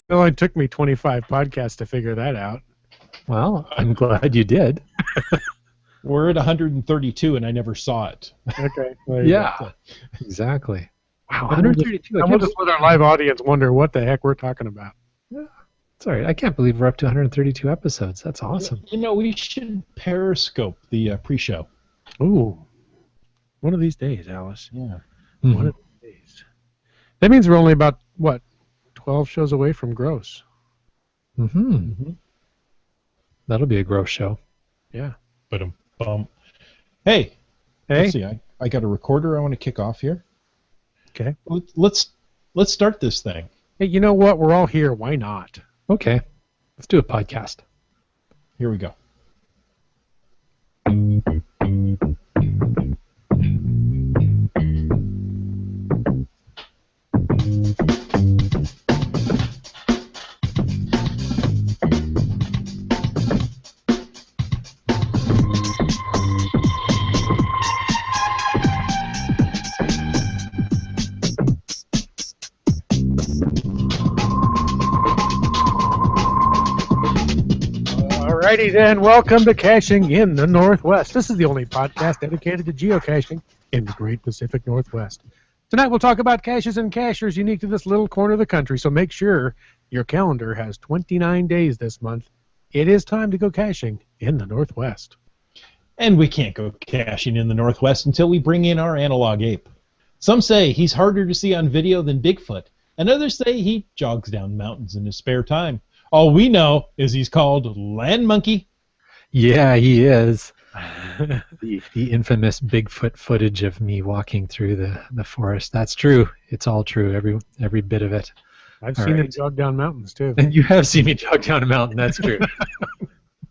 It only took me 25 podcasts to figure that out. Well, I'm glad you did. We're at 132, and I never saw it. Okay. Yeah, exactly. Wow, And we'll 132. we'll just let our live audience wonder what the heck we're talking about. Sorry, I can't believe we're up to 132 episodes. That's awesome. You know, we should Periscope the pre-show. Ooh. One of these days, Alice. Yeah. One of these days. That means we're only about, 12 shows away from gross. That'll be a gross show. Yeah. But hey, let's see. I got a recorder I want to kick off here. Okay. Let's start this thing. Hey, you know what? We're all here. Why not? Okay, let's do a podcast. Here we go. Alrighty then, welcome to Caching in the Northwest. This is the only podcast dedicated to geocaching in the Great Pacific Northwest. Tonight we'll talk about caches and cachers unique to this little corner of the country, so make sure your calendar has 29 days this month. It is time to go caching in the Northwest. And we can't go caching in the Northwest until we bring in our analog ape. Some say he's harder to see on video than Bigfoot, and others say he jogs down mountains in his spare time. All we know is he's called Land Monkey. Yeah, he is. the infamous Bigfoot footage of me walking through the forest. That's true. It's all true. Every bit of it. I've seen him jog down mountains too. And you have seen me jog down a mountain. That's true.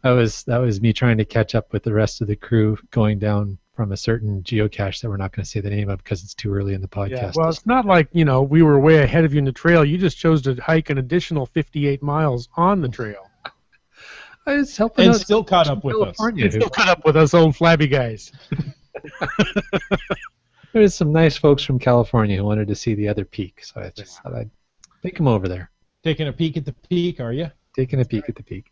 That was me trying to catch up with the rest of the crew going down from a certain geocache that we're not going to say the name of because it's too early in the podcast. Yeah, well, it's not like, we were way ahead of you in the trail. You just chose to hike an additional 58 miles on the trail. I was helping and still caught up with us. Still caught up with us old flabby guys. There's some nice folks from California who wanted to see the other peak, so I just thought I'd take them over there. Taking a peek at the peak, are you? Taking a peek at the peak.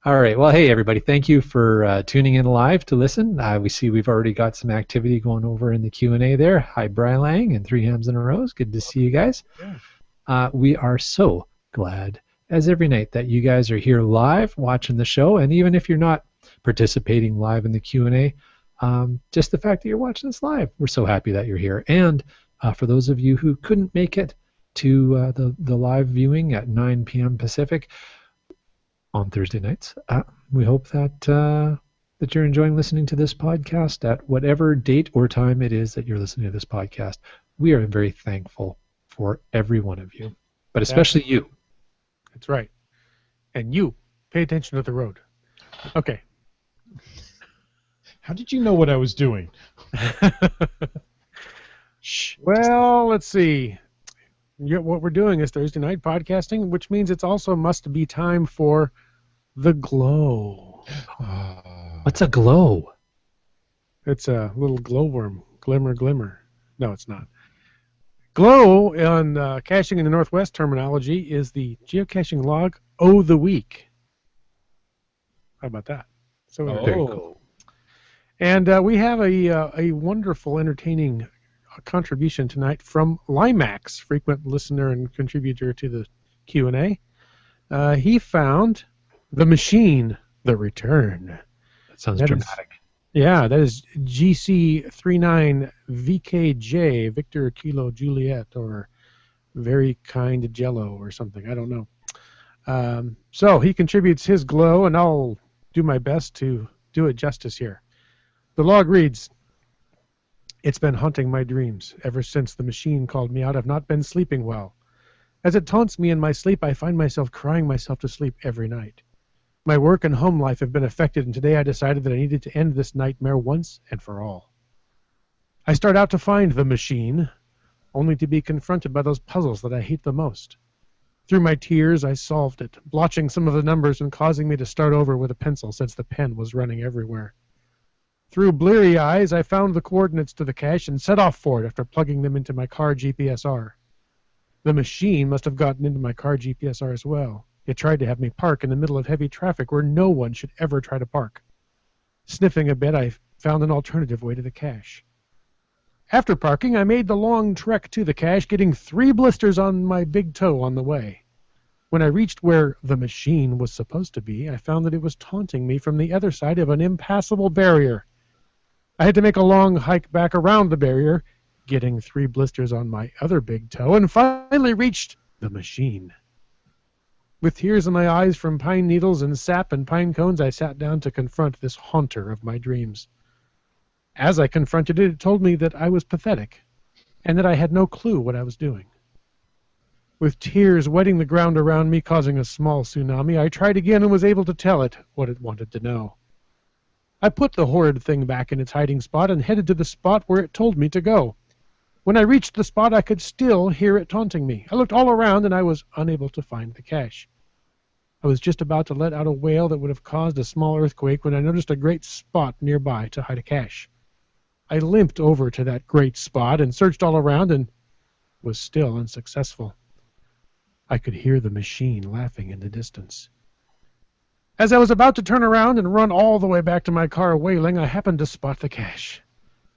All right. Well, hey, everybody. Thank you for tuning in live to listen. We see we've already got some activity going over in the Q&A there. Hi, Bri Lang and Three Hams in a Row. Good to see you guys. Yeah. We are so glad, as every night, that you guys are here live watching the show. And even if you're not participating live in the Q&A, just the fact that you're watching us live, we're so happy that you're here. And for those of you who couldn't make it to the live viewing at 9 p.m. Pacific, on Thursday nights. We hope that you're enjoying listening to this podcast at whatever date or time it is that you're listening to this podcast. We are very thankful for every one of you, but especially you. That's right. And you, pay attention to the road. Okay. How did you know what I was doing? Shh. Well, let's see. What we're doing is Thursday night podcasting, which means it's also must be time for the glow. What's a glow? It's a little glowworm. Glimmer. No, it's not. Glow, on caching in the Northwest terminology, is the geocaching log of the week. How about that? So very cool. And we have a wonderful, entertaining contribution tonight from Limax, frequent listener and contributor to the Q&A. He found The Machine, The Return. That sounds dramatic. That is GC39VKJ, Victor Kilo Juliet, or Very Kind Jello or something. I don't know. So he contributes his glow, and I'll do my best to do it justice here. The log reads, "It's been haunting my dreams. Ever since the machine called me out, I've not been sleeping well. As it taunts me in my sleep, I find myself crying myself to sleep every night. My work and home life have been affected, and today I decided that I needed to end this nightmare once and for all. I start out to find the machine, only to be confronted by those puzzles that I hate the most. Through my tears, I solved it, blotching some of the numbers and causing me to start over with a pencil since the pen was running everywhere. Through bleary eyes, I found the coordinates to the cache and set off for it after plugging them into my car GPSR. The machine must have gotten into my car GPSR as well. It tried to have me park in the middle of heavy traffic where no one should ever try to park. Sniffing a bit, I found an alternative way to the cache. After parking, I made the long trek to the cache, getting 3 blisters on my big toe on the way. When I reached where the machine was supposed to be, I found that it was taunting me from the other side of an impassable barrier. I had to make a long hike back around the barrier, getting 3 blisters on my other big toe, and finally reached the machine. With tears in my eyes from pine needles and sap and pine cones, I sat down to confront this haunter of my dreams. As I confronted it, it told me that I was pathetic, and that I had no clue what I was doing. With tears wetting the ground around me, causing a small tsunami, I tried again and was able to tell it what it wanted to know. I put the horrid thing back in its hiding spot and headed to the spot where it told me to go. When I reached the spot, I could still hear it taunting me. I looked all around and I was unable to find the cache. I was just about to let out a wail that would have caused a small earthquake when I noticed a great spot nearby to hide a cache. I limped over to that great spot and searched all around and was still unsuccessful. I could hear the machine laughing in the distance. As I was about to turn around and run all the way back to my car wailing, I happened to spot the cache.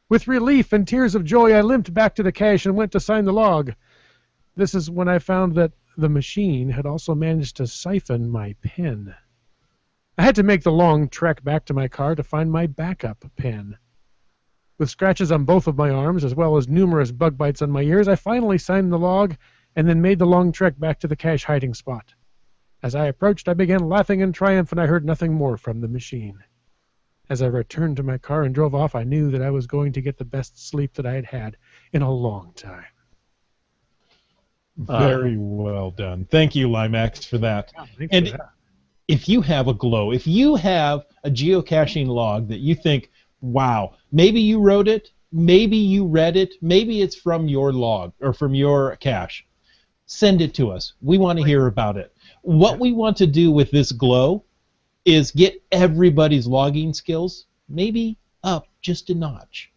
With relief and tears of joy, I limped back to the cache and went to sign the log. This is when I found that the machine had also managed to siphon my pen. I had to make the long trek back to my car to find my backup pen. With scratches on both of my arms, as well as numerous bug bites on my ears, I finally signed the log and then made the long trek back to the cache hiding spot. As I approached, I began laughing in triumph, and I heard nothing more from the machine. As I returned to my car and drove off, I knew that I was going to get the best sleep that I had had in a long time. Very well done. Thank you, Limax, for that. Yeah, and for that. If you have a glow, if you have a geocaching log that you think, wow, maybe you wrote it, maybe you read it, maybe it's from your log or from your cache, send it to us. We want to hear about it. What we want to do with this glow is get everybody's logging skills maybe up just a notch.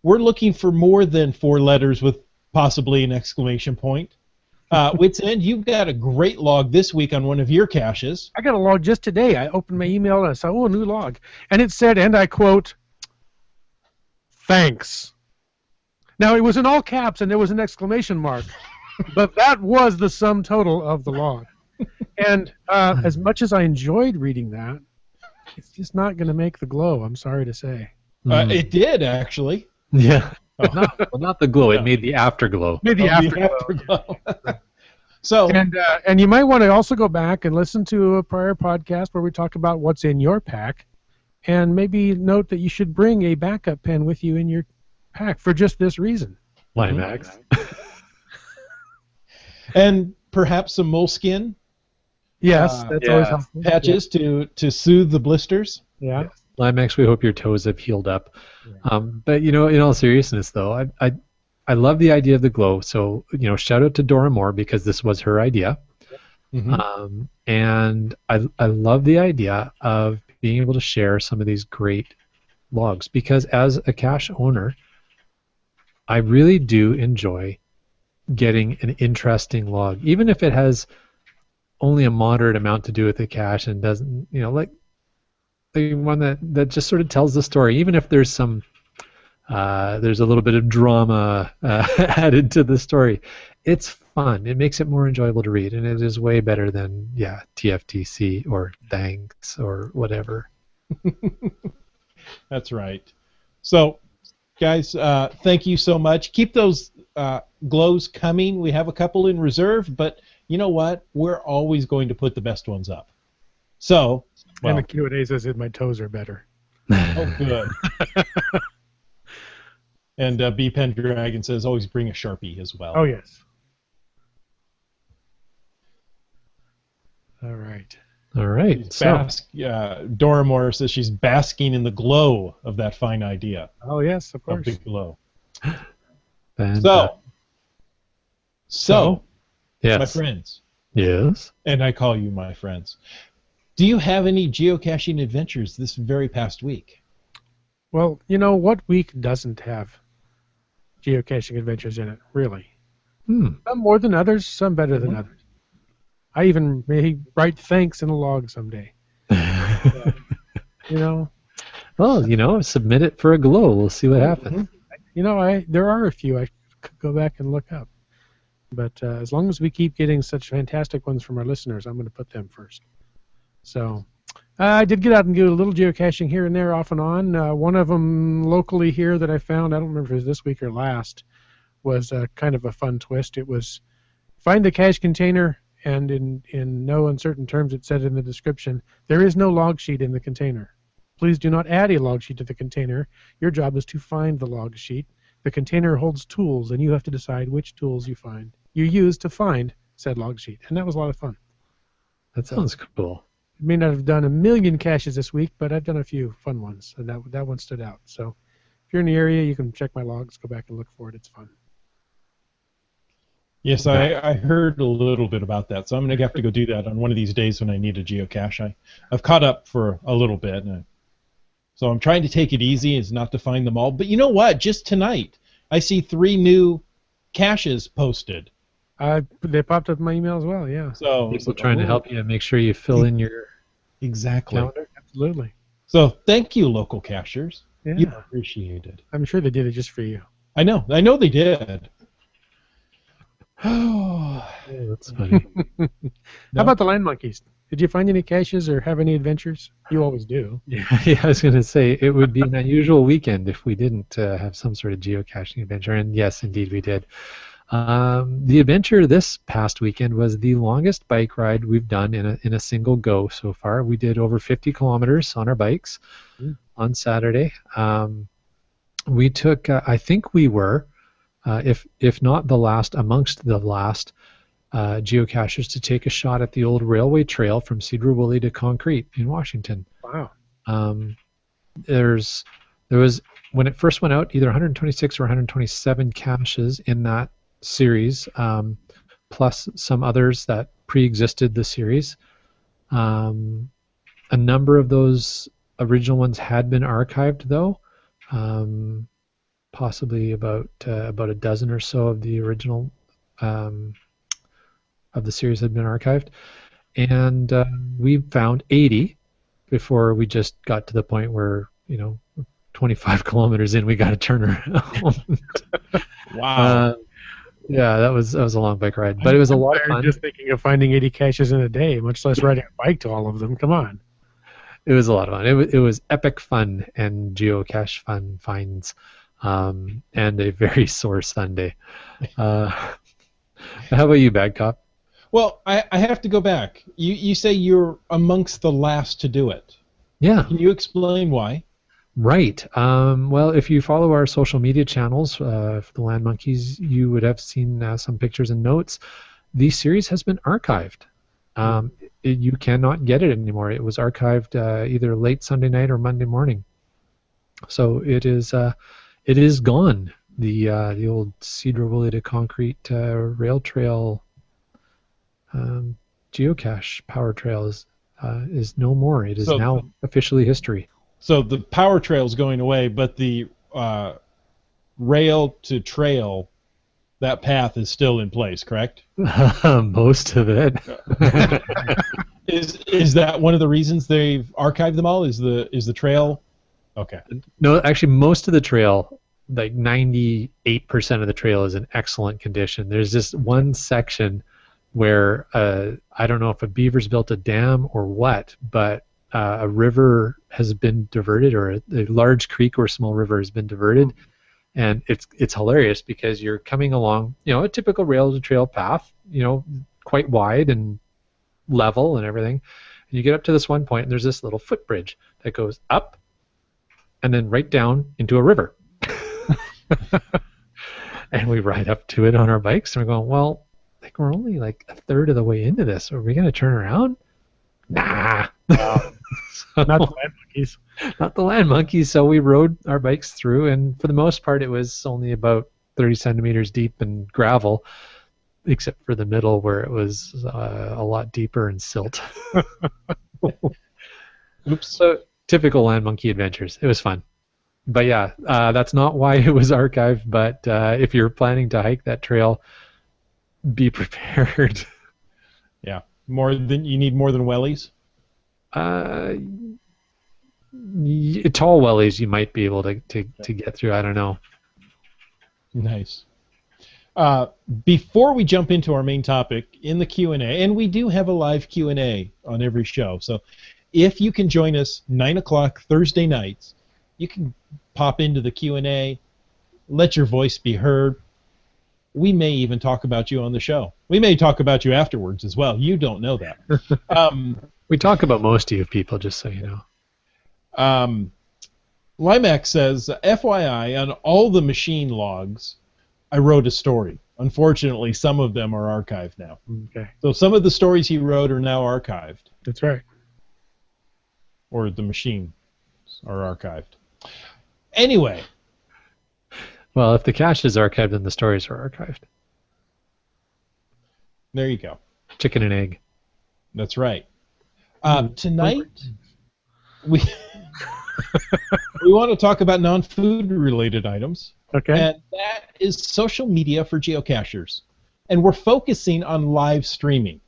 We're looking for more than 4 letters with possibly an exclamation point. Wits End, you've got a great log this week on one of your caches. I got a log just today. I opened my email and I saw, oh, a new log. And it said, and I quote, "Thanks." Now, it was in all caps and there was an exclamation mark, but that was the sum total of the log. And as much as I enjoyed reading that, it's just not going to make the glow, I'm sorry to say. It did, actually. Yeah. Not the glow. It made the afterglow. Made the afterglow. So, and you might want to also go back and listen to a prior podcast where we talked about what's in your pack, and maybe note that you should bring a backup pen with you in your pack for just this reason. Limax. And perhaps some moleskin. Yes, that's always helpful. Patches to soothe the blisters. Yeah. Limax, we hope your toes have healed up. But in all seriousness, though, I love the idea of the glow. So shout out to Dora Moore because this was her idea. Mm-hmm. And I love the idea of being able to share some of these great logs because as a cache owner, I really do enjoy getting an interesting log, even if it has only a moderate amount to do with the cache and doesn't, like the one that just sort of tells the story, even if there's some there's a little bit of drama added to the story. It's fun. It makes it more enjoyable to read, and it is way better than TFTC or thanks or whatever. That's right. So, guys, thank you so much. Keep those glows coming. We have a couple in reserve, but you know what? We're always going to put the best ones up. So, and the Q&A says that my toes are better. Oh, good. And B Pendragon says always bring a Sharpie as well. Oh, yes. All right. All right. Dora Moore says she's basking in the glow of that fine idea. Oh, yes, of A course. big glow. So, yes. my friends. Yes. And I call you my friends. Do you have any geocaching adventures this very past week? Well, what week doesn't have geocaching adventures in it, really? Some more than others, some better than others. I even may write thanks in a log someday. You know. Well, submit it for a glow. We'll see what happens. There are a few I could go back and look up. But as long as we keep getting such fantastic ones from our listeners, I'm going to put them first. So I did get out and do a little geocaching here and there off and on. One of them locally here that I found, I don't remember if it was this week or last, was kind of a fun twist. It was find the cache container, and in no uncertain terms it said in the description, there is no log sheet in the container. Please do not add a log sheet to the container. Your job is to find the log sheet. The container holds tools, and you have to decide which tools you use to find said log sheet. And that was a lot of fun. That sounds cool. I may not have done a million caches this week, but I've done a few fun ones, and that one stood out. So if you're in the area, you can check my logs, go back and look for it. It's fun. Yes, I heard a little bit about that, so I'm going to have to go do that on one of these days when I need a geocache. I've caught up for a little bit, so I'm trying to take it easy, is not to find them all. But you know what? Just tonight, I see 3 new caches posted. They popped up in my email as well, yeah. So people trying to help you make sure you fill in your calendar. Absolutely. So thank you, local cachers. Yeah. You appreciate it. I'm sure they did it just for you. I know they did. Oh, that's funny. How about the land monkeys? Did you find any caches or have any adventures? You always do. Yeah, I was going to say it would be an unusual weekend if we didn't have some sort of geocaching adventure, and yes, indeed we did. The adventure this past weekend was the longest bike ride we've done in a single go so far. We did over 50 kilometers on our bikes on Saturday. We took, I think we were, if not the last, amongst the last geocachers to take a shot at the old railway trail from Cedar Woolley to Concrete in Washington. Wow. There was, when it first went out, either 126 or 127 caches in that series, plus some others that pre-existed the series. A number of those original ones had been archived, though. Possibly about a dozen or so of the original of the series had been archived, and we found 80 before we just got to the point where 25 kilometers in we got to turn around. Wow. Yeah, that was a long bike ride, but it was a lot of fun. Just thinking of finding 80 caches in a day, much less riding a bike to all of them. Come on. It was a lot of fun. It was epic fun and geocache fun finds, and a very sore Sunday. How about you, Bad Cop? Well, I have to go back. You say you're amongst the last to do it. Yeah. Can you explain why? Right. Well, if you follow our social media channels for the Land Monkeys, you would have seen some pictures and notes. The series has been archived. You cannot get it anymore. It was archived either late Sunday night or Monday morning. So it is gone. The old Cedar Woolley to Concrete rail trail geocache power trail is no more. It is now officially history. So the power trail is going away, but the rail to trail, that path is still in place, correct? Most of it. Is that one of the reasons they've archived them all? Is the trail? Okay. No, actually, most of the trail, like 98% of the trail, is in excellent condition. There's just one section where I don't know if a beaver's built a dam or what, but a river has been diverted, or a large creek or small river has been diverted, and it's hilarious because you're coming along, a typical rail to trail path, quite wide and level and everything, and you get up to this one point, and there's this little footbridge that goes up and then right down into a river. And we ride up to it on our bikes, and we're going, well, like we're only like a third of the way into this. Are we going to turn around? Nah. So, not the land monkeys. Not the land monkeys. So we rode our bikes through, and for the most part, it was only about 30 centimeters deep in gravel, except for the middle where it was a lot deeper in silt. Oops. So typical land monkey adventures. It was fun. But yeah, that's not why it was archived. But if you're planning to hike that trail, be prepared. Yeah, you need more than wellies. Tall wellies you might be able to get through. I don't know. Nice. Before we jump into our main topic in the Q&A, and we do have a live Q&A on every show, so if you can join us 9 o'clock Thursday nights, you can pop into the Q&A, let your voice be heard. We may even talk about you on the show. We may talk about you afterwards as well. You don't know that. We talk about most of you people, just so you know. Limax says, FYI, on all the machine logs, I wrote a story. Unfortunately, some of them are archived now. Okay. So some of the stories he wrote are now archived. That's right. Or the machines are archived. Anyway. Well, if the cache is archived, then the stories are archived. There you go. Chicken and egg. That's right. Tonight, we want to talk about non-food related items. Okay. And that is social media for geocachers. And we're focusing on live streaming.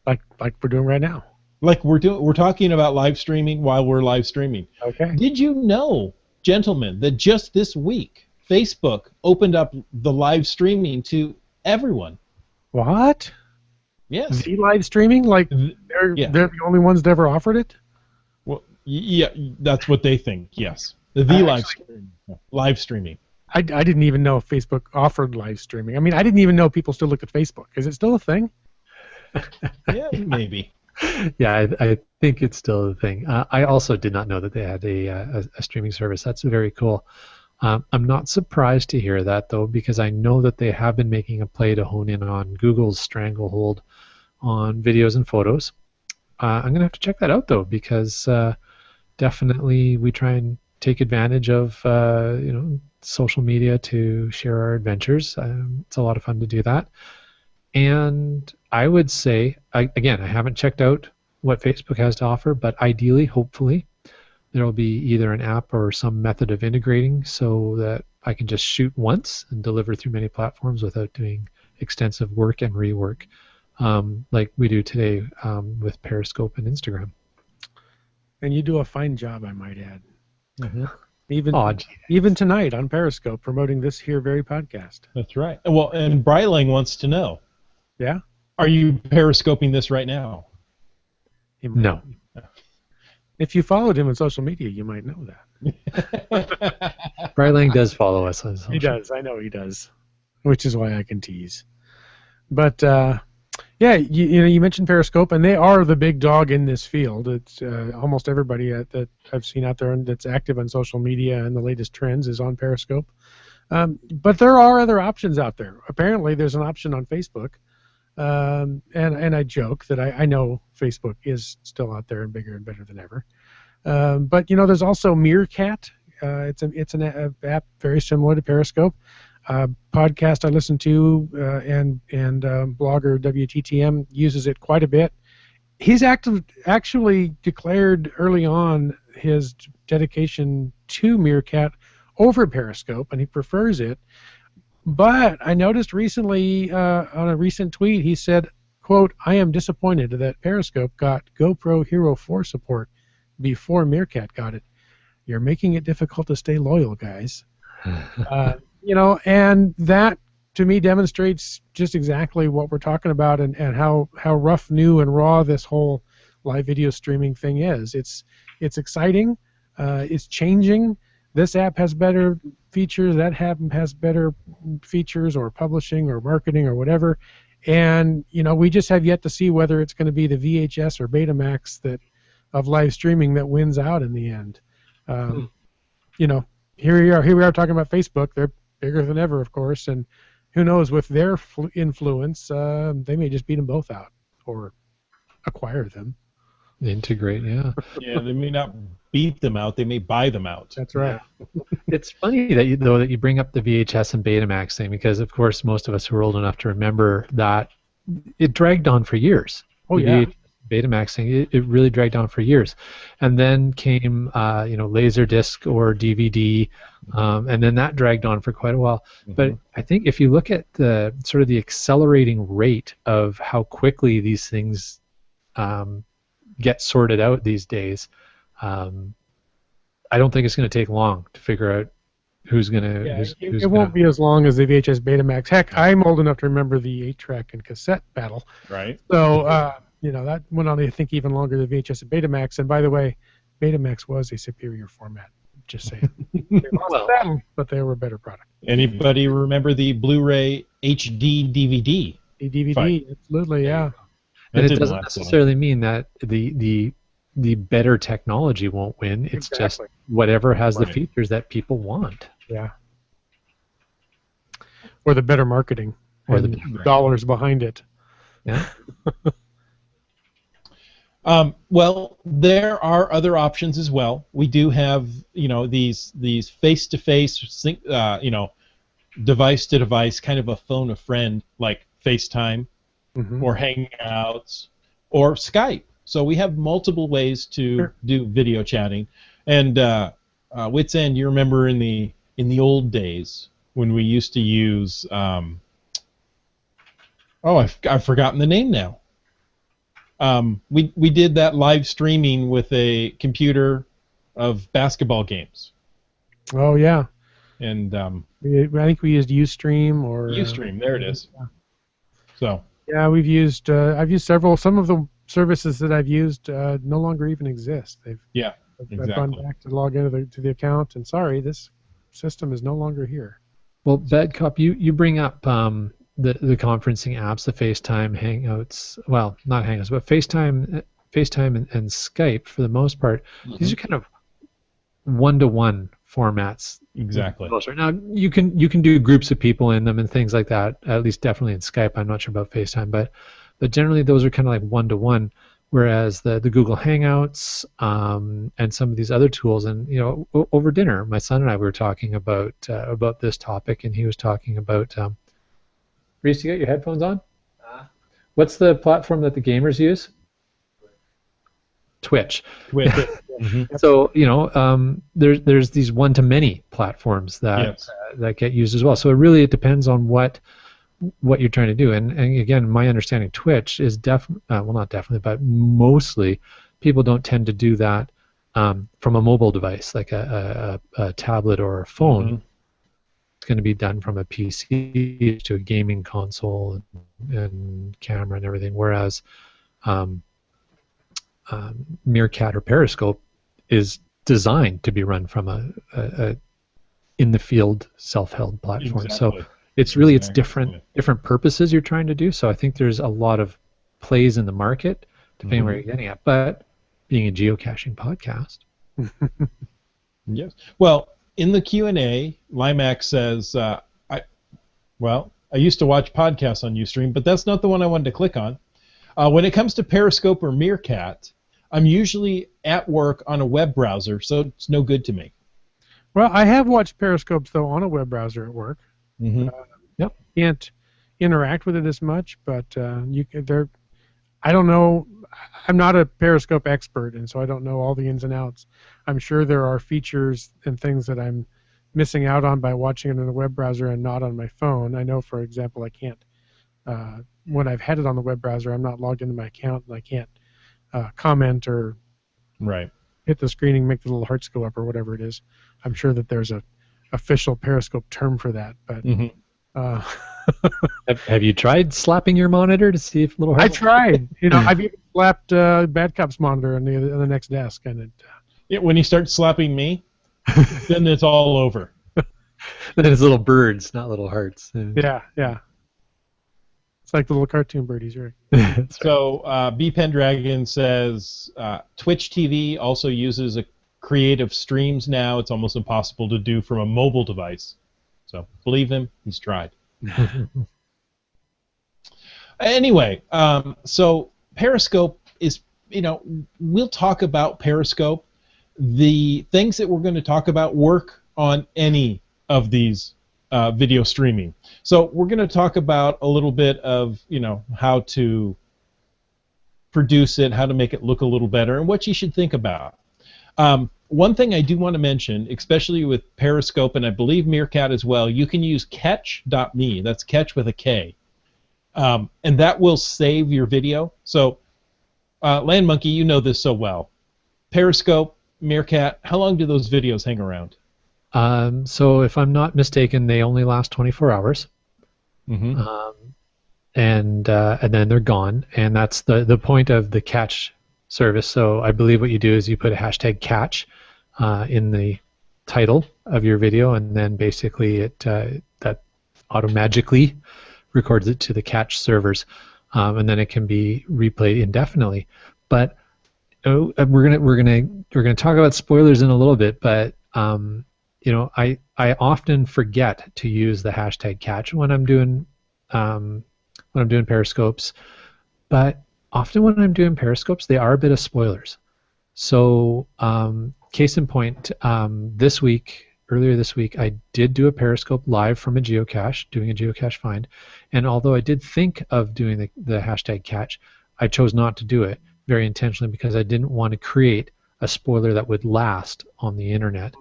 Like we're doing right now. Like we're talking about live streaming while we're live streaming. Okay. Did you know, gentlemen, that just this week Facebook opened up the live streaming to everyone? What? Yes. The live streaming? Like they're the only ones that ever offered it? Well, yeah, that's what they think. Yes. The live streaming. I didn't even know Facebook offered live streaming. I mean, I didn't even know people still look at Facebook. Is it still a thing? Yeah, maybe. Yeah, I think it's still a thing. I also did not know that they had a streaming service. That's very cool. I'm not surprised to hear that, though, because I know that they have been making a play to hone in on Google's stranglehold on videos and photos. I'm going to have to check that out, though, because definitely we try and take advantage of social media to share our adventures. It's a lot of fun to do that. And I would say, again, I haven't checked out what Facebook has to offer, but ideally, hopefully, there will be either an app or some method of integrating so that I can just shoot once and deliver through many platforms without doing extensive work and rework like we do today with Periscope and Instagram. And you do a fine job, I might add. Mm-hmm. Even tonight on Periscope, promoting this here very podcast. That's right. Well, and Brylang wants to know. Yeah? Are you Periscoping this right now? No. If you followed him on social media, you might know that. Brylang does follow us on social. He does. I know he does, which is why I can tease. But yeah, you mentioned Periscope, and they are the big dog in this field. It's almost everybody that I've seen out there that's active on social media and the latest trends is on Periscope. But there are other options out there. Apparently, there's an option on Facebook. And I joke that I know Facebook is still out there and bigger and better than ever. But there's also Meerkat. It's an app very similar to Periscope. Podcast I listen to and blogger WTTM uses it quite a bit. He's actually declared early on his dedication to Meerkat over Periscope, and he prefers it. But I noticed recently on a recent tweet, he said, quote, "I am disappointed that Periscope got GoPro Hero 4 support before Meerkat got it. You're making it difficult to stay loyal, guys." And that to me demonstrates just exactly what we're talking about and how rough, new, and raw this whole live video streaming thing is. It's exciting. It's changing. This app has better features, that app has better features or publishing or marketing or whatever. And, we just have yet to see whether it's going to be the VHS or Betamax of live streaming that wins out in the end. Here we are talking about Facebook. They're bigger than ever, of course, and who knows, with their influence, they may just beat them both out or acquire them. Integrate, yeah. Yeah, they may not beat them out. They may buy them out. That's right. It's funny that you bring up the VHS and Betamax thing because, of course, most of us who are old enough to remember that it dragged on for years. Oh, yeah. Betamax thing, it really dragged on for years. And then came, Laserdisc or DVD, and then that dragged on for quite a while. But I think if you look at the sort of the accelerating rate of how quickly these things get sorted out these days, I don't think it's going to take long to figure out who's going to. It won't be as long as the VHS Betamax. Heck, I'm old enough to remember the 8-track and cassette battle. Right. So, that went on, I think, even longer than VHS and Betamax. And by the way, Betamax was a superior format. Just saying. They lost the battle, but they were a better product. Anybody remember the Blu-ray HD DVD? The DVD, fight? Absolutely, yeah. And it doesn't necessarily mean that the better technology won't win. It's just whatever has the features that people want. Yeah. Or the better marketing. Or the dollars behind it. Yeah. Well, there are other options as well. We do have, these face-to-face, device-to-device, kind of a phone a friend, like FaceTime or Hangouts or Skype. So we have multiple ways to do video chatting. And Wits End, you remember in the old days when we used to use I've forgotten the name now. We did that live streaming with a computer of basketball games. Oh yeah. And I think we used Ustream or Ustream. There it is. Yeah. So. Yeah, we've used. I've used several. Some of the services that I've used no longer even exist. Exactly. I've gone back to log into the account, and sorry, this system is no longer here. Well, Badcop, you bring up the conferencing apps, the FaceTime, Hangouts. Well, not Hangouts, but FaceTime and Skype for the most part. These are kind of one-to-one formats. Exactly. Now you can do groups of people in them and things like that. At least definitely in Skype. I'm not sure about FaceTime, but generally those are kind of like one-to-one. Whereas the Google Hangouts and some of these other tools, and over dinner, my son and I were talking about this topic, and he was talking about. Reese, you got your headphones on? What's the platform that the gamers use? Twitch. So there's these one-to-many platforms that get used as well. So it depends on what you're trying to do. And again, my understanding, Twitch is not definitely, but mostly people don't tend to do that from a mobile device like a tablet or a phone. It's going to be done from a PC to a gaming console and camera and everything. Whereas Meerkat or Periscope is designed to be run from a in the field self-held platform. Exactly. So it's different purposes you're trying to do. So I think there's a lot of plays in the market depending where you're getting at. But being a geocaching podcast, yes. Well, in the Q&A, Limax says, I used to watch podcasts on Ustream, but that's not the one I wanted to click on. When it comes to Periscope or Meerkat, I'm usually at work on a web browser, so it's no good to me. Well, I have watched Periscopes, though, on a web browser at work. Can't interact with it as much, but I don't know. I'm not a Periscope expert, and so I don't know all the ins and outs. I'm sure there are features and things that I'm missing out on by watching it in a web browser and not on my phone. I know, for example, I can't, when I've had it on the web browser, I'm not logged into my account, and I can't comment or hit the screen and make the little hearts go up or whatever it is. I'm sure that there's a official Periscope term for that, but have you tried slapping your monitor to see if little hearts? I tried. I've even slapped Bad Cop's monitor on the next desk, and when he starts slapping me, then it's all over. Then it's little birds, not little hearts. Yeah. It's like the little cartoon birdies, right? So B Pendragon says Twitch TV also uses a creative streams now. It's almost impossible to do from a mobile device. So believe him, he's tried. Anyway, so Periscope is, we'll talk about Periscope. The things that we're going to talk about work on any of these video streaming. So we're going to talk about a little bit of, how to produce it, how to make it look a little better, and what you should think about. One thing I do want to mention, especially with Periscope, and I believe Meerkat as well, you can use catch.me. That's catch with a K. And that will save your video. So, Land Monkey, you know this so well. Periscope, Meerkat, how long do those videos hang around? So if I'm not mistaken, they only last 24 hours. Mm-hmm. And then they're gone. And that's the point of the catch service. So I believe what you do is you put a hashtag catch in the title of your video, and then basically it that automagically records it to the catch servers, and then it can be replayed indefinitely. But we're gonna talk about spoilers in a little bit, but I often forget to use the hashtag catch when I'm doing periscopes, but often when I'm doing periscopes, they are a bit of spoilers. So case in point, earlier this week, I did do a periscope live from a geocache, doing a geocache find, and although I did think of doing the hashtag catch, I chose not to do it very intentionally because I didn't want to create a spoiler that would last on the internet.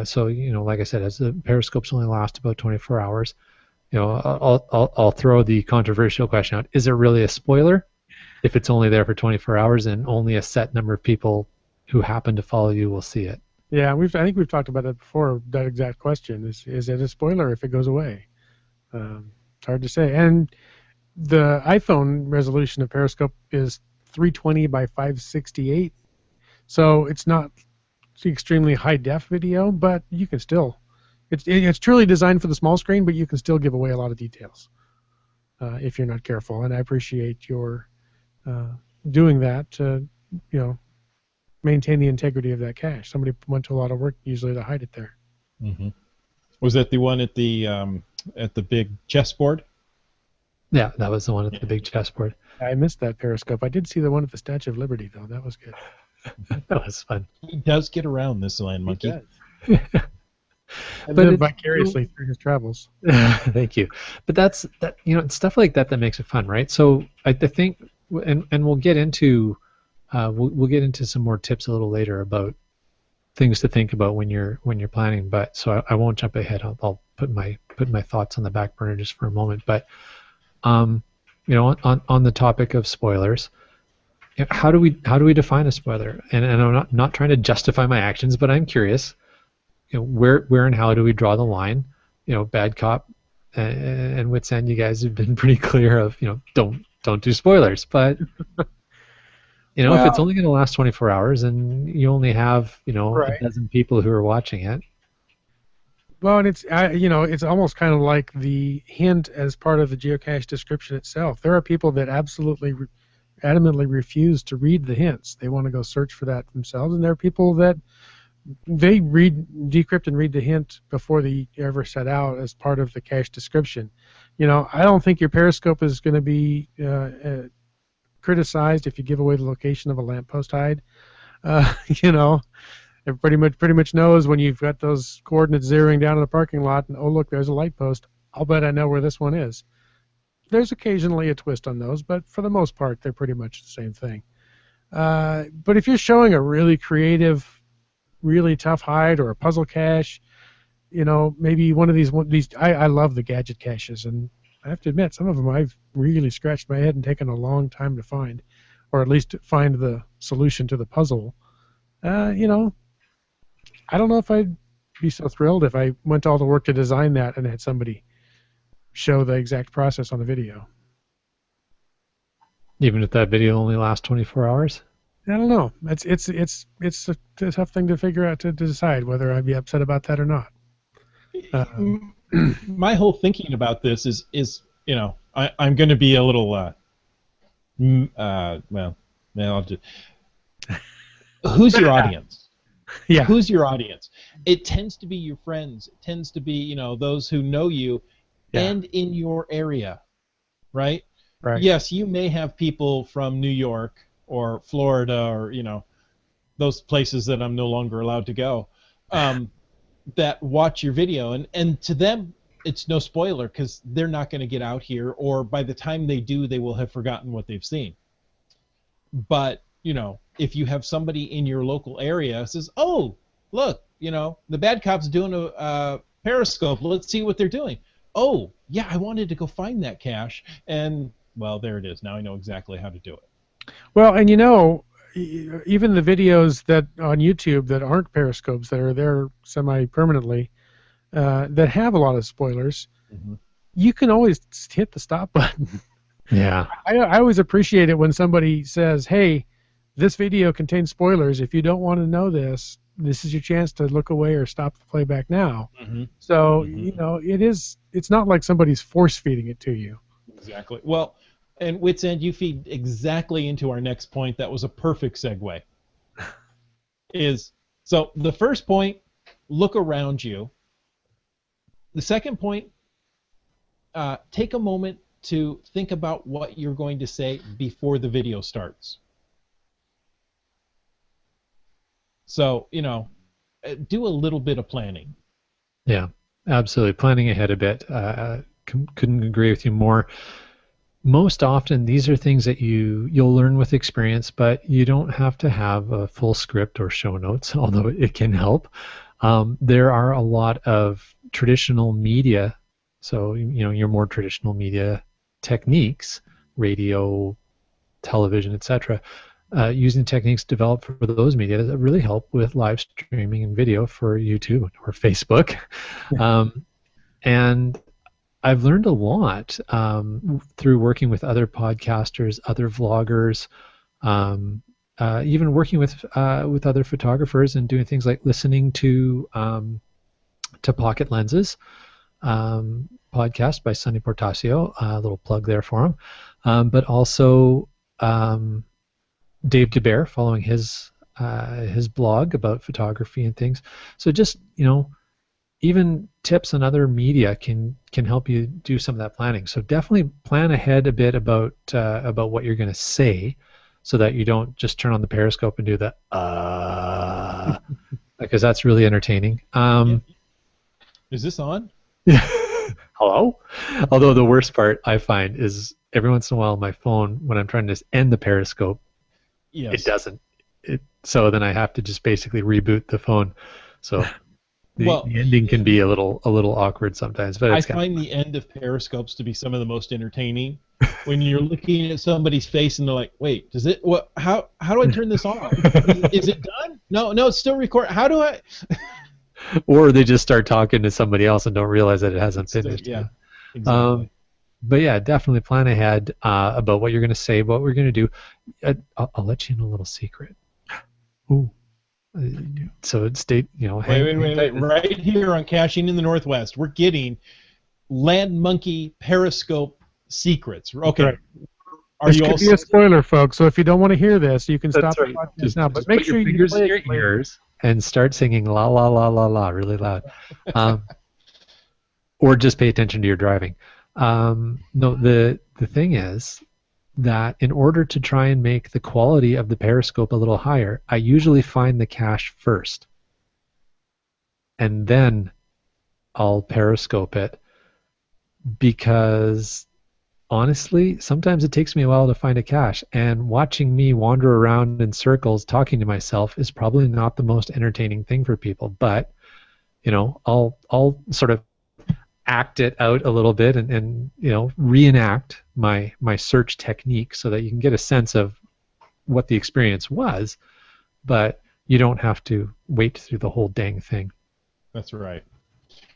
So like I said, as the periscopes only last about 24 hours, I'll throw the controversial question out: is it really a spoiler if it's only there for 24 hours and only a set number of people who happen to follow you will see it? Yeah, I think we've talked about that before. That exact question is it a spoiler if it goes away? It's hard to say. And the iPhone resolution of Periscope is 320 by 568, so it's not extremely high def video, but you can still. It's truly designed for the small screen, but you can still give away a lot of details if you're not careful. And I appreciate your doing that to maintain the integrity of that cache. Somebody went to a lot of work usually to hide it there. Mm-hmm. Was that the one at the big chessboard? Yeah, that was the one at the big chessboard. I missed that Periscope. I did see the one at the Statue of Liberty, though. That was good. That was fun. He does get around, this Land Monkey. He does. I live vicariously through his travels. Thank you. But that's it's stuff like that makes it fun, right? So I think, and we'll get into we'll get into some more tips a little later about things to think about when you're planning. But so I won't jump ahead. I'll put my thoughts on the back burner just for a moment. But on the topic of spoilers, how do we define a spoiler? And I'm not trying to justify my actions, but I'm curious. Where and how do we draw the line? Bad cop and Wits End, you guys have been pretty clear of don't do spoilers. But if it's only going to last 24 hours and you only have right. a dozen people who are watching it. Well, and it's almost kind of like the hint as part of the geocache description itself. There are people that absolutely adamantly refuse to read the hints. They want to go search for that themselves, and there are people that they decrypt and read the hint before they ever set out as part of the cache description. I don't think your Periscope is going to be criticized if you give away the location of a lamppost hide. Everybody pretty much knows when you've got those coordinates zeroing down in the parking lot and, oh, look, there's a light post. I'll bet I know where this one is. There's occasionally a twist on those, but for the most part, they're pretty much the same thing. But if you're showing a really creative, really tough hide or a puzzle cache, maybe one of these. I love the gadget caches, and I have to admit, some of them I've really scratched my head and taken a long time to find, or at least to find the solution to the puzzle. I don't know if I'd be so thrilled if I went to all the work to design that and had somebody show the exact process on the video. Even if that video only lasts 24 hours? I don't know. It's a tough thing to figure out to decide whether I'd be upset about that or not. My whole thinking about this is I'm going to be a little I'll just, who's your audience? Yeah. Who's your audience? It tends to be your friends. It tends to be those who know you, and in your area, right? Right. Yes, you may have people from New York or Florida or those places that I'm no longer allowed to go that watch your video, and to them it's no spoiler because they're not going to get out here, or by the time they do, they will have forgotten what they've seen. But, if you have somebody in your local area says, oh, look, the bad cop's doing a periscope. Let's see what they're doing. Oh, yeah, I wanted to go find that cache. And, well, there it is. Now I know exactly how to do it. Well, and even the videos that on YouTube that aren't periscopes, that are there semi-permanently, that have a lot of spoilers, Mm-hmm. you can always hit the stop button. Yeah. I always appreciate it when somebody says, hey, this video contains spoilers. If you don't want to know this is your chance to look away or stop the playback now. Mm-hmm. So, Mm-hmm. it's not like somebody's force feeding it to you. Exactly. Well, and Wits End, you feed exactly into our next point. That was a perfect segue. So the first point, look around you. The second point, take a moment to think about what you're going to say before the video starts. So, do a little bit of planning. Yeah, absolutely. Planning ahead a bit. Couldn't agree with you more. Most often, these are things that you'll learn with experience, but you don't have to have a full script or show notes, although it can help. There are a lot of traditional media, so your more traditional media techniques, radio, television, etc. Using techniques developed for those media that really help with live streaming and video for YouTube or Facebook. And I've learned a lot through working with other podcasters, other vloggers, even working with other photographers and doing things like listening to Pocket Lenses podcast by Sonny Portasio. A little plug there for him, but also Dave DeBear, following his blog about photography and things. So just even tips on other media can help you do some of that planning. So definitely plan ahead a bit about what you're going to say, so that you don't just turn on the periscope and do the because that's really entertaining. Is this on? Hello? Although the worst part I find is every once in a while my phone, when I'm trying to end the periscope, yes, it doesn't. So then I have to just basically reboot the phone. So the ending can be a little awkward sometimes. But I find the end of periscopes to be some of the most entertaining. When you're looking at somebody's face and they're like, "Wait, does it? What? How do I turn this on? Is it done? No, it's still recording. How do I?" Or they just start talking to somebody else and don't realize that it hasn't finished. Yeah, exactly. But yeah, definitely plan ahead about what you're going to say, what we're going to do. I'll let you in a little secret. Ooh. So stay, Wait. Right here on Caching in the Northwest, we're getting Land Monkey Periscope secrets. Okay. Right. Are this could be a spoiler, folks, so if you don't want to hear this, you can stop right. the podcast just now. But make sure your you fingers in your ears and start singing la la la la la really loud. Or just pay attention to your driving. No, the thing is that in order to try and make the quality of the periscope a little higher, I usually find the cache first. And then I'll periscope it, because honestly, sometimes it takes me a while to find a cache, and watching me wander around in circles talking to myself is probably not the most entertaining thing for people. But I'll sort of act it out a little bit and reenact my search technique so that you can get a sense of what the experience was, but you don't have to wait through the whole dang thing. That's right.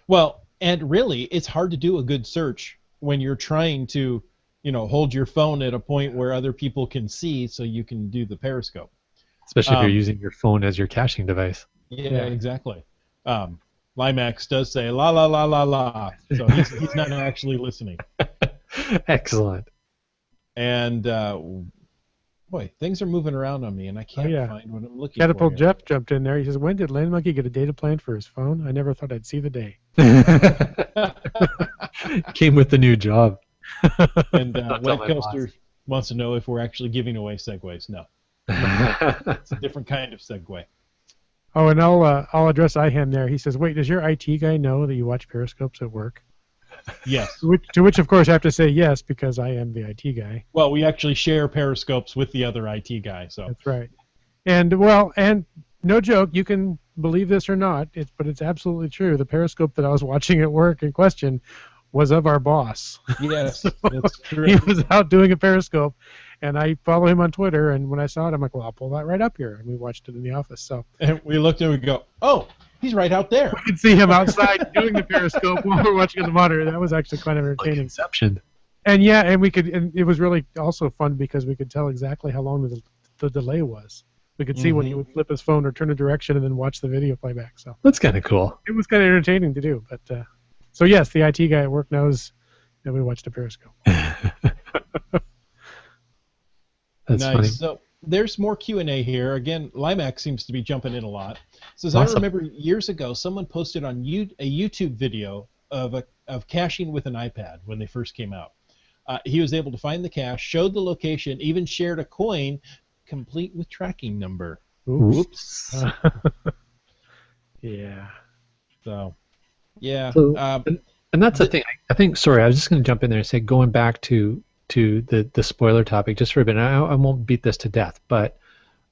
Well, and really, it's hard to do a good search when you're trying to, hold your phone at a point where other people can see, so you can do the periscope. Especially if you're using your phone as your caching device. Yeah, exactly. Limax does say la la la la la, so he's not actually listening. Excellent. And boy, things are moving around on me, and I can't find what I'm looking Catapult for. Jeff jumped in there. He says, "When did Land Monkey get a data plan for his phone? I never thought I'd see the day." Came with the new job. And Wet Coaster wants to know if we're actually giving away segues. No. It's a different kind of segue. Oh, and I'll address Ihan there. He says, "Wait, does your IT guy know that you watch periscopes at work?" Yes. To which, of course, I have to say yes because I am the IT guy. Well, we actually share periscopes with the other IT guy, so. That's right. And no joke, you can believe this or not, but it's absolutely true. The Periscope that I was watching at work in question was of our boss. Yes, So that's true. he was out doing a Periscope, and I follow him on Twitter. And when I saw it, I'm like, well, I'll pull that right up here. And we watched it in the office. So And we looked and we go, oh, he's right out there. we could see him outside doing the Periscope while we're watching on the monitor. That was actually kind of entertaining. Inception. And yeah, and it was really also fun because we could tell exactly how long the delay was. We could see when he would flip his phone or turn a direction and then watch the video playback. So That's kind of cool. it was kind of entertaining to do. But so yes, the IT guy at work knows that we watched a Periscope. That's Nice. funny. So there's more Q&A here. Again, Limac seems to be jumping in a lot. Says, Awesome. I remember years ago someone posted on a YouTube video of caching with an iPad when they first came out. He was able to find the cache, showed the location, even shared a coin complete with tracking number. Oops. Yeah. So, yeah. So, and that's the thing. I think. Sorry, I was just going to jump in there and say, going back to the spoiler topic just for a bit. I won't beat this to death, but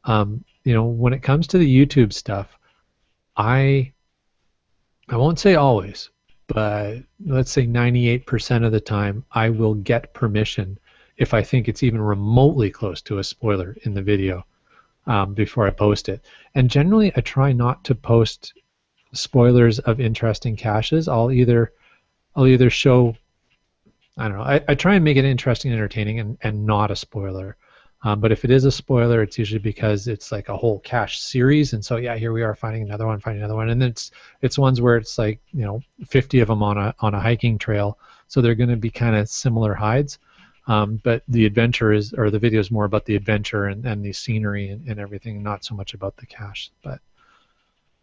when it comes to the YouTube stuff, I won't say always, but let's say 98% of the time, I will get permission if I think it's even remotely close to a spoiler in the video before I post it. And generally, I try not to post spoilers of interesting caches. I'll either show, I don't know, I try and make it interesting and entertaining and not a spoiler. But if it is a spoiler, it's usually because it's like a whole cache series, and so yeah, here we are finding another one, and it's ones where it's like 50 of them on a hiking trail, so they're going to be kind of similar hides. But the video is more about the adventure and the scenery and everything, not so much about the cache. But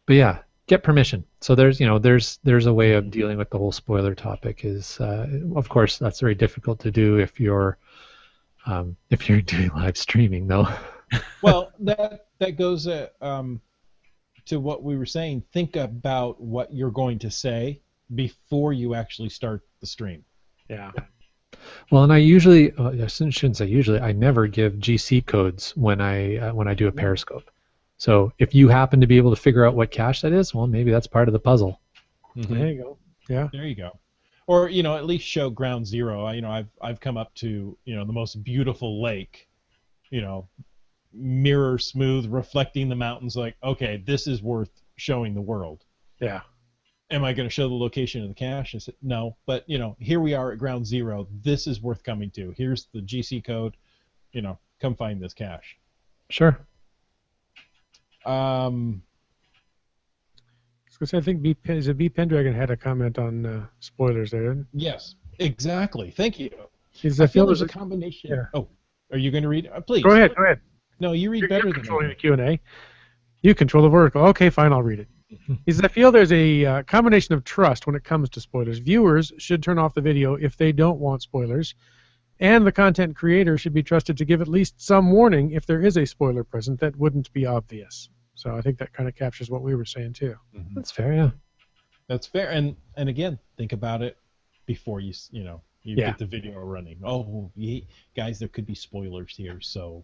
yeah, get permission. So there's a way of dealing with the whole spoiler topic. Of course that's very difficult to do if you're doing live streaming, though. Well, that goes to what we were saying. Think about what you're going to say before you actually start the stream. Yeah. Well, and I usually, I shouldn't say usually, I never give GC codes when I do a Periscope. So if you happen to be able to figure out what cache that is, well, maybe that's part of the puzzle. Mm-hmm. There you go. Yeah. There you go. Or at least show ground zero. I've come up to the most beautiful lake, mirror smooth, reflecting the mountains. Like, okay, this is worth showing the world. Yeah. Am I going to show the location of the cache? I said no, but here we are at ground zero. This is worth coming to. Here's the GC code. Come find this cache. Sure. I think B Pendragon had a comment on spoilers there. Didn't he? Yes, exactly. Thank you. I feel there's a combination. Yeah. Oh, are you going to read? Please. Go ahead. No, you read better You're than controlling me. the Q&A. You control the vertical. Okay, fine, I'll read it. He says, I feel there's a combination of trust when it comes to spoilers. Viewers should turn off the video if they don't want spoilers, and the content creator should be trusted to give at least some warning if there is a spoiler present that wouldn't be obvious. So I think that kind of captures what we were saying too. Mm-hmm. That's fair, yeah. That's fair. And again, think about it before you get the video running. Oh, guys, there could be spoilers here. So.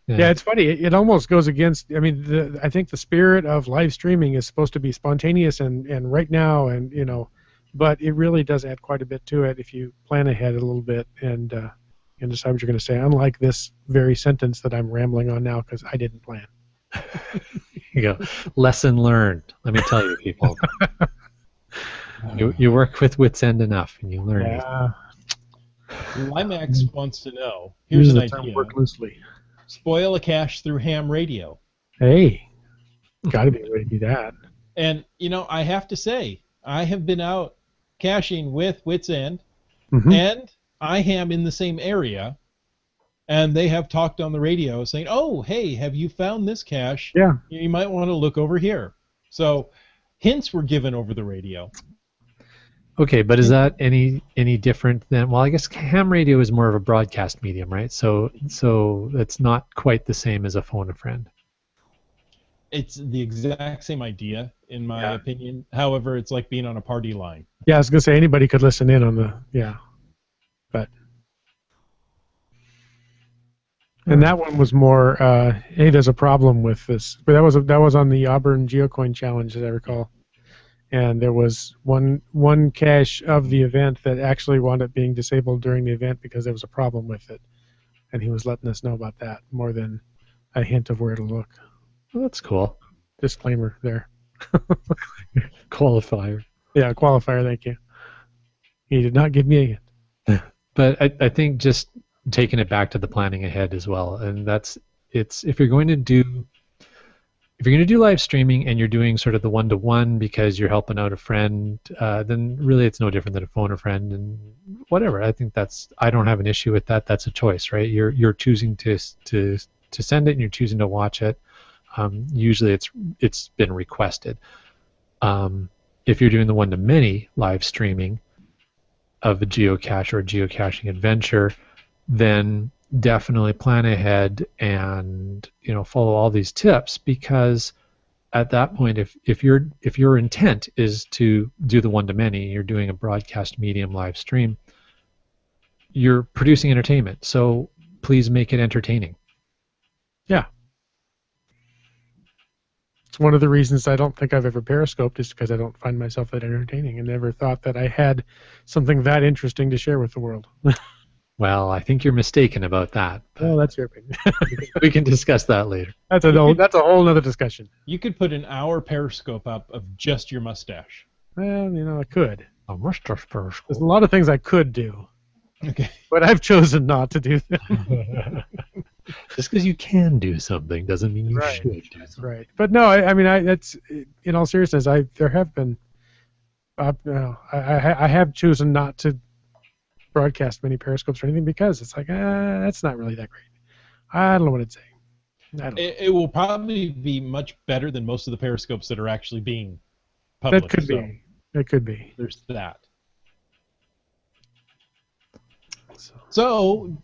Yeah, it's funny. It almost goes against. I mean, I think the spirit of live streaming is supposed to be spontaneous and right now, and but it really does add quite a bit to it if you plan ahead a little bit and decide what you're going to say. Unlike this very sentence that I'm rambling on now because I didn't plan. You go. Lesson learned. Let me tell you, people. You work with wits end enough, and you learn. Yeah. Limax wants to know. Here's an idea. Work loosely. Spoil a cache through ham radio. Hey, got to be a way to do that. And I have to say, I have been out caching with Wits End and IHAM in the same area, and they have talked on the radio saying, "Oh, hey, have you found this cache? Yeah, you might want to look over here." So, hints were given over the radio. Okay, but is that any different than? Well, I guess ham radio is more of a broadcast medium, right? So it's not quite the same as a phone a friend. It's the exact same idea, in my opinion. However, it's like being on a party line. Yeah, I was gonna say anybody could listen in on but. And that one was more, hey, there's a problem with this. But that was on the Auburn Geocoin Challenge, as I recall. And there was one cache of the event that actually wound up being disabled during the event because there was a problem with it. And he was letting us know about that more than a hint of where to look. Well, that's cool. Disclaimer there. Qualifier. Yeah, qualifier, thank you. He did not give me a hint. But I think just taking it back to the planning ahead as well, and if you're going to do live streaming and you're doing sort of the one-to-one because you're helping out a friend, then really it's no different than a phone a friend and whatever. I think I don't have an issue with that. That's a choice, right? You're choosing to send it and you're choosing to watch it. Usually it's been requested. If you're doing the one-to-many live streaming of a geocache or a geocaching adventure, then definitely plan ahead and follow all these tips, because at that point, if your intent is to do the one-to-many, you're doing a broadcast medium live stream, you're producing entertainment. So please make it entertaining. Yeah. It's one of the reasons I don't think I've ever periscoped, is because I don't find myself that entertaining and never thought that I had something that interesting to share with the world. Well, I think you're mistaken about that. Well, that's your opinion. We can discuss that later. That's a whole other discussion. You could put an hour periscope up of just your mustache. Well, I could. A mustache periscope. There's a lot of things I could do. Okay. But I've chosen not to do that. Just because you can do something doesn't mean you should do something. Right. But no, I mean, that's, in all seriousness, there have been, I have chosen not to broadcast many periscopes or anything, because it's like, that's not really that great. I don't know what I'd say. It will probably be much better than most of the periscopes that are actually being published. That could be. It could be. There's that. So,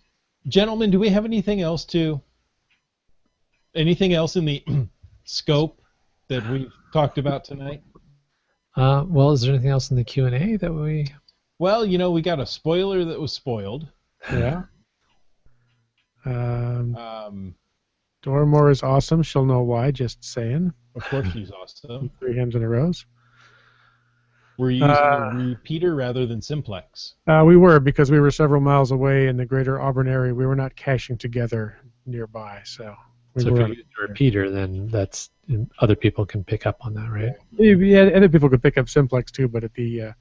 gentlemen, do we have anything else in the scope that we've talked about tonight? Well, is there anything else in the Q&A that we... Well, we got a spoiler that was spoiled. Yeah. Dormore is awesome. She'll know why, just saying. Of course she's awesome. 3 hymns in a row. We're using a repeater rather than simplex. We were, because we were several miles away in the greater Auburn area. We were not caching together nearby, so... if you're using a repeater, then that's other people can pick up on that, right? Yeah, other people could pick up simplex too, but the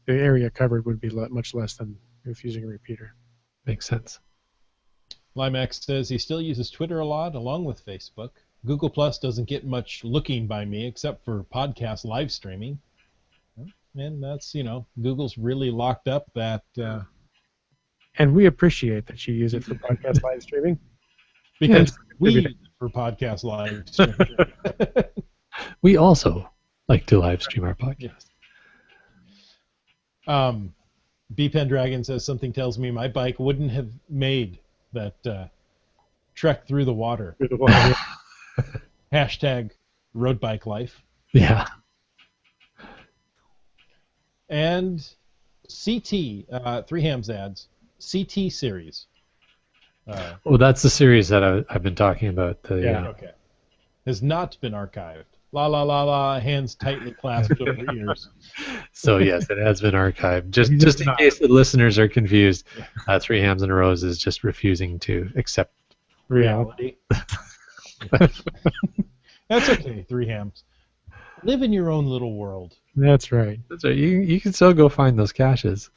area covered would be much less than if using a repeater. Makes sense. Limax says he still uses Twitter a lot, along with Facebook. Google Plus doesn't get much looking by me, except for podcast live streaming. And that's, Google's really locked up that... And we appreciate that you use it for podcast live streaming. Because we use it for podcast live streaming. We also like to live stream our podcast. Yes. B Pendragon says, something tells me my bike wouldn't have made that trek through the water. Hashtag road bike life. Yeah. And CT, 3 Hams ads, CT series. Well, that's the series that I've been talking about. Okay. Has not been archived. La la la la, hands tightly clasped over ears. So yes, it has been archived. Just in case the listeners are confused, 3 Hams in a Row is just refusing to accept reality. That's okay, 3 Hams. Live in your own little world. That's right. That's right. You can still go find those caches.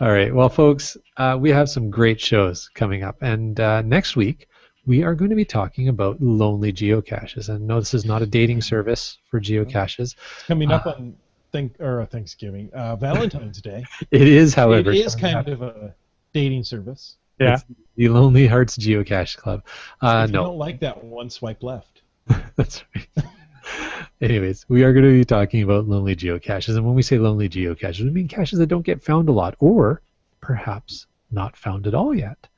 All right. Well, folks, we have some great shows coming up, and next week we are going to be talking about lonely geocaches. And no, this is not a dating service for geocaches. It's coming up on Thanksgiving, Valentine's Day. It is, however. It is kind of a dating service. Yeah. It's the Lonely Hearts Geocache Club. If you don't like that, one swipe left. That's right. Anyways, we are going to be talking about lonely geocaches, and when we say lonely geocaches, we mean caches that don't get found a lot, or perhaps not found at all yet.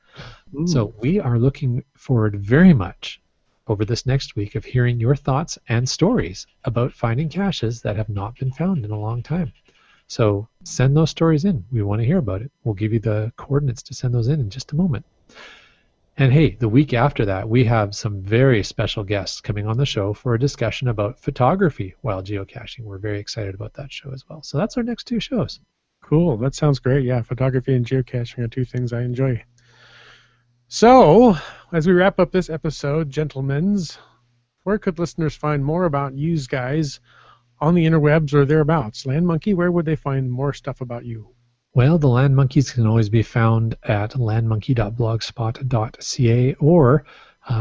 So we are looking forward very much over this next week of hearing your thoughts and stories about finding caches that have not been found in a long time. So send those stories in. We want to hear about it. We'll give you the coordinates to send those in just a moment. And hey, the week after that, we have some very special guests coming on the show for a discussion about photography while geocaching. We're very excited about that show as well. So that's our next 2 shows. Cool. That sounds great. Yeah, photography and geocaching are 2 things I enjoy. So, as we wrap up this episode, gentlemen's, where could listeners find more about you guys on the interwebs or thereabouts? Land Monkey, where would they find more stuff about you? Well, the Land Monkeys can always be found at landmonkey.blogspot.ca, or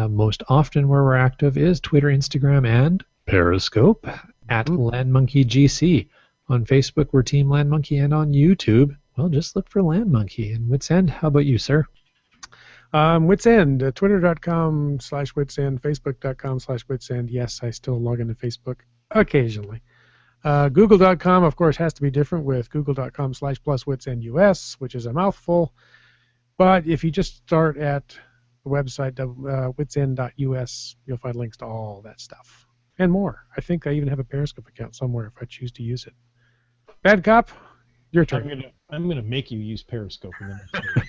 most often where we're active is Twitter, Instagram, and Periscope at LandMonkeyGC. On Facebook, we're Team Land Monkey, and on YouTube, well, just look for Land Monkey. And Wits End, how about you, sir? Wits End, twitter.com/witsend, facebook.com/witsend. Yes, I still log into Facebook occasionally. Google.com, of course, has to be different with google.com/+witsendus, which is a mouthful. But if you just start at the website, witsend.us, you'll find links to all that stuff and more. I think I even have a Periscope account somewhere if I choose to use it. Bad Cop, your turn. I'm gonna make you use Periscope in the next week.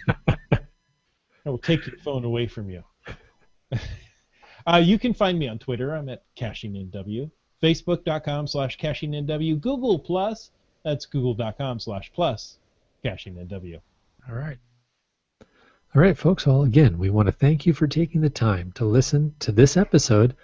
I will take your phone away from you. You can find me on Twitter. I'm at CachingNW. Facebook.com/CachingNW. Google Plus. That's Google.com/plus CachingNW. All right. All right, folks. Well, again, we want to thank you for taking the time to listen to this episode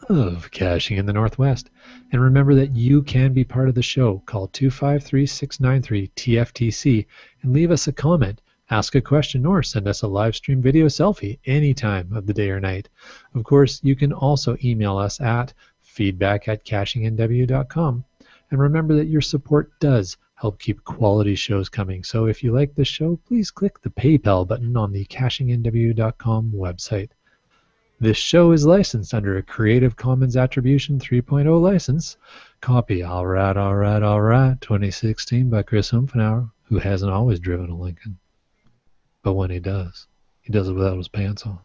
of Caching in the Northwest. And remember that you can be part of the show. Call 253-693-TFTC and leave us a comment, ask a question, or send us a live stream video selfie any time of the day or night. Of course, you can also email us at feedback@cachingnw.com. And remember that your support does help keep quality shows coming. So if you like this show, please click the PayPal button on the cachingnw.com website. This show is licensed under a Creative Commons Attribution 3.0 license. Copy all right, 2016 by Chris Humphenauer, who hasn't always driven a Lincoln. But when he does it without his pants on.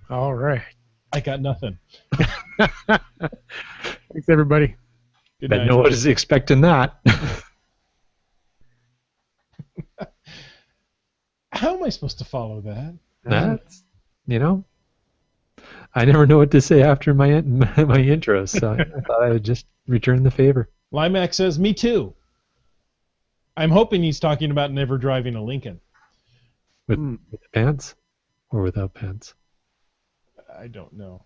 All right. I got nothing. Thanks, everybody. Good Bet night. no one is expecting that. How am I supposed to follow that? That's, I never know what to say after my intro, so I thought I would just return the favor. Limax says, me too. I'm hoping he's talking about never driving a Lincoln. With pants or without pants? I don't know.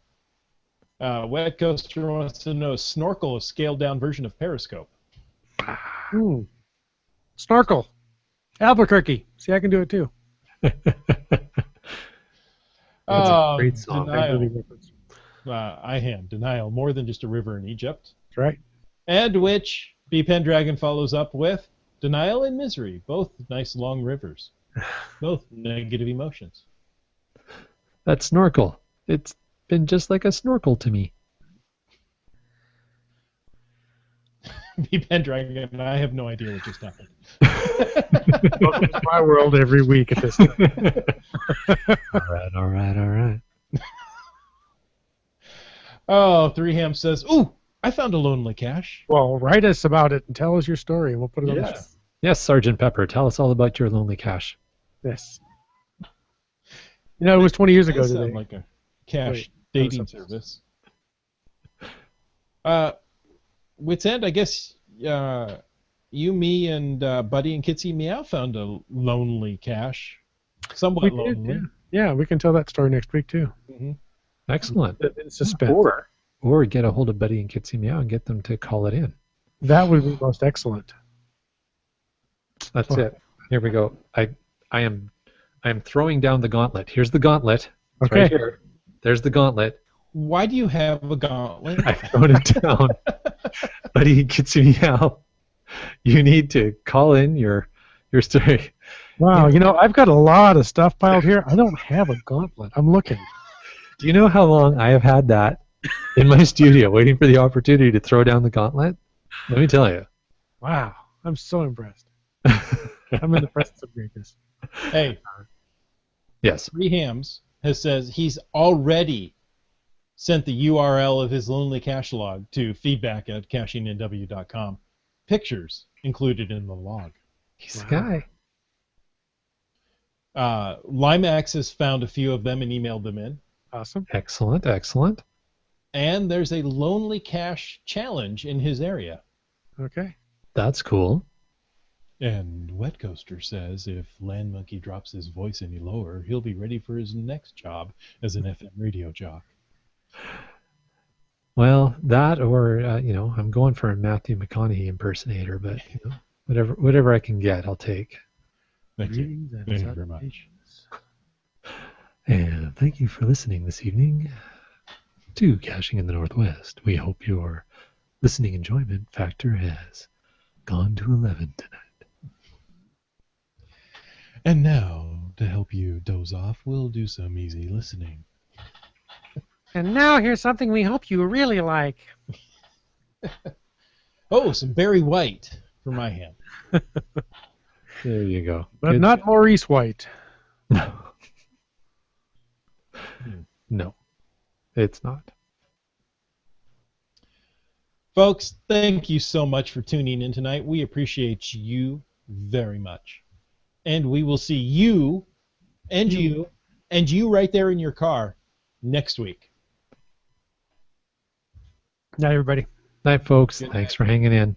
Wet Coaster wants to know, Snorkel, a scaled-down version of Periscope. Snorkel. Albuquerque. See, I can do it too. That's a great song. Denial. Denial. More than just a river in Egypt. That's right. And which B. Pendragon follows up with Denial and Misery. Both nice long rivers. Both negative emotions. That snorkel. It's been just like a snorkel to me. B. Pendragon, I have no idea what just happened. Welcome to my world every week at this time. All right. Oh, 3Ham says, ooh, I found a lonely cache. Well, write us about it and tell us your story, and we'll put it on the show. Yes, Sergeant Pepper, tell us all about your lonely cache. Yes. It was 20 years ago Does today. sound like a cache Wait, dating service. Wits End, I guess you, me, and Buddy and Kitsy Meow found a lonely cache. Somewhat lonely. Yeah, we can tell that story next week, too. Mm-hmm. Excellent. In suspense. Or get a hold of Buddy and Kitsy Meow and get them to call it in. That would be most excellent. That's it. Here we go. I am throwing down the gauntlet. Here's the gauntlet. It's Okay. right here. There's the gauntlet. Why do you have a gauntlet? I've thrown it down. Buddy and Kitsy Meow, you need to call in your story. Wow, I've got a lot of stuff piled here. I don't have a gauntlet. I'm looking. Do you know how long I have had that in my studio waiting for the opportunity to throw down the gauntlet? Let me tell you. Wow, I'm so impressed. I'm in the presence of greatness. Hey, Yes. 3Hams says he's already sent the URL of his lonely cache log to feedback@cachingnw.com. Pictures included in the log. He's the Wow. guy. Limax has found a few of them and emailed them in. Awesome. Excellent, excellent. And there's a lonely cache challenge in his area. Okay. That's cool. And Wet Coaster says if Land Monkey drops his voice any lower, he'll be ready for his next job as an FM radio jock. Well, that or I'm going for a Matthew McConaughey impersonator, but whatever I can get, I'll take. Thank you. Greetings and Thank you very much. salutations. And thank you for listening this evening to Caching in the Northwest. We hope your listening enjoyment factor has gone to 11 tonight. And now, to help you doze off, we'll do some easy listening. And now here's something we hope you really like. Oh, some Barry White for my hand. There you go. But Good not job. Maurice White. No. No, it's not. Folks, thank you so much for tuning in tonight. We appreciate you very much. And we will see you and you right there in your car next week. Night, everybody. Night, folks. Good Thanks for hanging in.